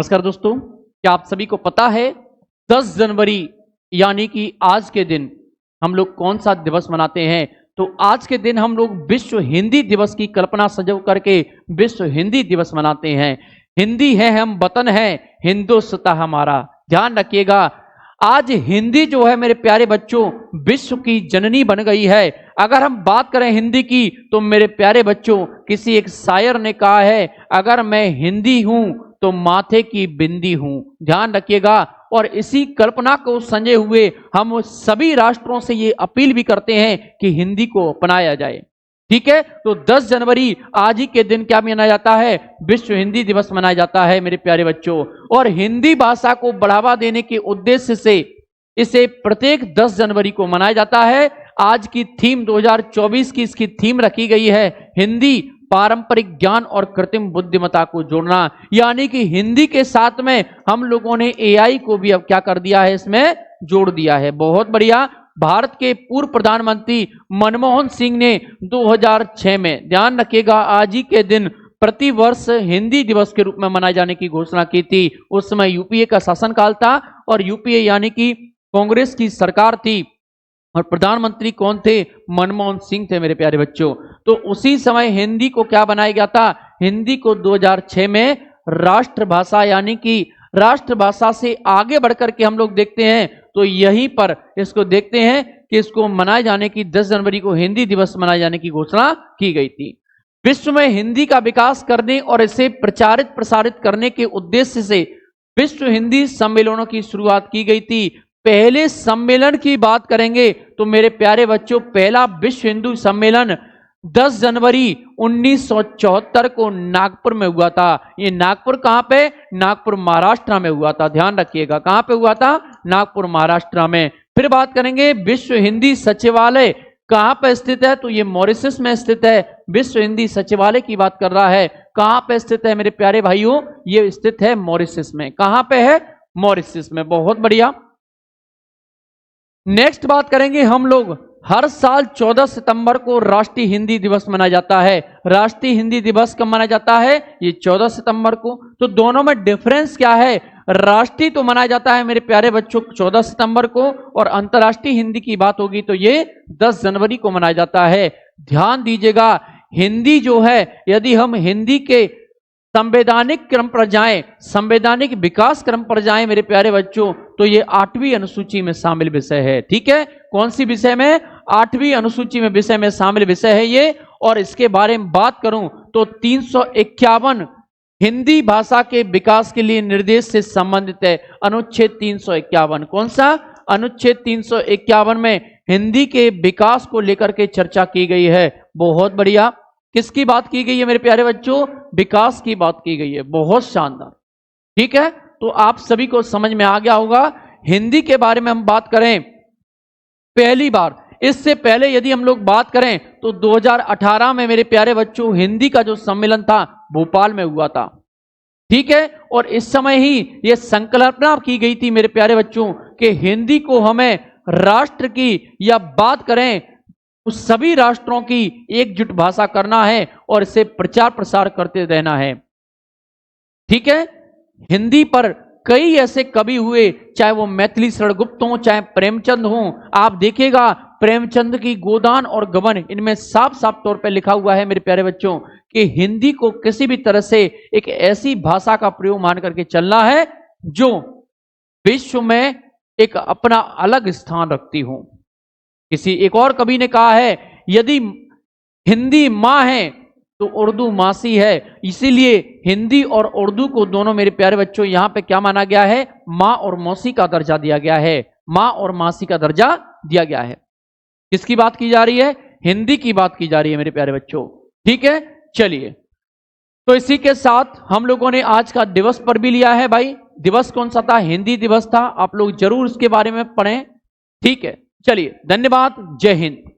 नमस्कार दोस्तों, क्या आप सभी को पता है 10 जनवरी यानी कि आज के दिन हम लोग कौन सा दिवस मनाते हैं? तो आज के दिन हम लोग विश्व हिंदी दिवस की कल्पना सजो करके विश्व हिंदी दिवस मनाते हैं। हिंदी है हम वतन है, हिंदुस्तान हमारा। ध्यान रखिएगा, आज हिंदी जो है मेरे प्यारे बच्चों विश्व की जननी बन गई है। अगर हम बात करें हिंदी की तो मेरे प्यारे बच्चों किसी एक शायर ने कहा है, अगर मैं हिंदी हूं तो माथे की बिंदी हूं। ध्यान रखिएगा, और इसी कल्पना को संजय हुए हम सभी राष्ट्रों से ये अपील भी करते हैं कि हिंदी को अपनाया जाए। ठीक है, तो 10 जनवरी आज ही के दिन क्या मनाया जाता है? विश्व हिंदी दिवस मनाया जाता है मेरे प्यारे बच्चों। और हिंदी भाषा को बढ़ावा देने के उद्देश्य से इसे प्रत्येक 10 जनवरी को मनाया जाता है। आज की थीम 2024 की इसकी थीम रखी गई है, हिंदी पारंपरिक ज्ञान और कृत्रिम बुद्धिमत्ता को जोड़ना। यानी कि हिंदी के साथ में हम लोगों ने एआई को भी अब क्या कर दिया है, इसमें जोड़ दिया है। बहुत बढ़िया। भारत के पूर्व प्रधानमंत्री मनमोहन सिंह ने 2006 में, ध्यान रखिएगा, आज ही के दिन प्रति वर्ष हिंदी दिवस के रूप में मनाए जाने की घोषणा की थी। उस समय यूपीए का शासनकाल था और यूपीए यानी कि कांग्रेस की सरकार थी और प्रधानमंत्री कौन थे? मनमोहन सिंह थे मेरे प्यारे बच्चों। तो उसी समय हिंदी को क्या बनाया गया था? हिंदी को 2006 में राष्ट्रभाषा यानी कि राष्ट्रभाषा से आगे बढ़कर के हम लोग देखते हैं तो यहीं पर इसको देखते हैं कि इसको मनाए जाने की 10 जनवरी को हिंदी दिवस मनाए जाने की घोषणा की गई थी। विश्व में हिंदी का विकास करने और इसे प्रचारित प्रसारित करने के उद्देश्य से विश्व हिंदी सम्मेलनों की शुरुआत की गई थी। पहले सम्मेलन की बात करेंगे तो मेरे प्यारे बच्चों पहला विश्व हिंदू सम्मेलन 10 जनवरी 1974 को नागपुर में हुआ था। ये नागपुर कहां पे? नागपुर महाराष्ट्र में हुआ था। ध्यान रखिएगा, कहां पे हुआ था? नागपुर महाराष्ट्र में। फिर बात करेंगे विश्व हिंदी सचिवालय कहां पे स्थित है? तो ये मॉरिशस में स्थित है। विश्व हिंदी सचिवालय की बात कर रहा है, कहां पे स्थित है मेरे प्यारे भाइयों? ये स्थित है मॉरिशस में। कहां पे है? मॉरिशस में। बहुत बढ़िया। नेक्स्ट बात करेंगे हम लोग, हर साल 14 सितंबर को राष्ट्रीय हिंदी दिवस मनाया जाता है। राष्ट्रीय हिंदी दिवस कब मनाया जाता है? ये 14 सितंबर को। तो दोनों में डिफरेंस क्या है? राष्ट्रीय तो मनाया जाता है मेरे प्यारे बच्चों 14 सितंबर को और अंतर्राष्ट्रीय हिंदी की बात होगी तो ये 10 जनवरी को मनाया जाता है। ध्यान दीजिएगा, हिंदी जो है, यदि हम हिंदी के संवैधानिक क्रम पर जाएं, संवैधानिक विकास क्रम पर जाएं मेरे प्यारे बच्चों, तो ये 8वीं अनुसूची में शामिल विषय है। ठीक है, कौन सी विषय में? 8वीं अनुसूची में विषय में शामिल विषय है ये। और इसके बारे में बात करूं तो 351 हिंदी भाषा के विकास के लिए निर्देश से संबंधित है। अनुच्छेद 351। कौन सा? अनुच्छेद 351 में हिंदी के विकास को लेकर के चर्चा की गई है। बहुत बढ़िया। किसकी बात की गई है मेरे प्यारे बच्चों? विकास की बात की गई है। बहुत शानदार। ठीक है, तो आप सभी को समझ में आ गया होगा। हिंदी के बारे में हम बात करें पहली बार, इससे पहले यदि हम लोग बात करें तो 2018 में मेरे प्यारे बच्चों हिंदी का जो सम्मेलन था भोपाल में हुआ था। ठीक है, और इस समय ही यह संकल्पना की गई थी मेरे प्यारे बच्चों कि हिंदी को हमें राष्ट्र की या बात करें उस सभी राष्ट्रों की एकजुट भाषा करना है और इसे प्रचार प्रसार करते रहना है। ठीक है, हिंदी पर कई ऐसे कवि हुए, चाहे वो मैथिली शरण गुप्त हो, चाहे प्रेमचंद हो। आप देखिएगा प्रेमचंद की गोदान और गबन, इनमें साफ साफ तौर पर लिखा हुआ है मेरे प्यारे बच्चों कि हिंदी को किसी भी तरह से एक ऐसी भाषा का प्रयोग मान करके चलना है जो विश्व में एक अपना अलग स्थान रखती हो। किसी एक और कवि ने कहा है, यदि हिंदी मां है तो उर्दू मासी है। इसीलिए हिंदी और उर्दू को दोनों मेरे प्यारे बच्चों यहां पे क्या माना गया है? मां और मौसी का दर्जा दिया गया है। मां और मासी का दर्जा दिया गया है। किसकी बात की जा रही है? हिंदी की बात की जा रही है मेरे प्यारे बच्चों। ठीक है, चलिए, तो इसी के साथ हम लोगों ने आज का दिवस पर भी लिया है। भाई दिवस कौन सा था? हिंदी दिवस था। आप लोग जरूर इसके बारे में पढ़ें। ठीक है, चलिए, धन्यवाद। जय हिंद।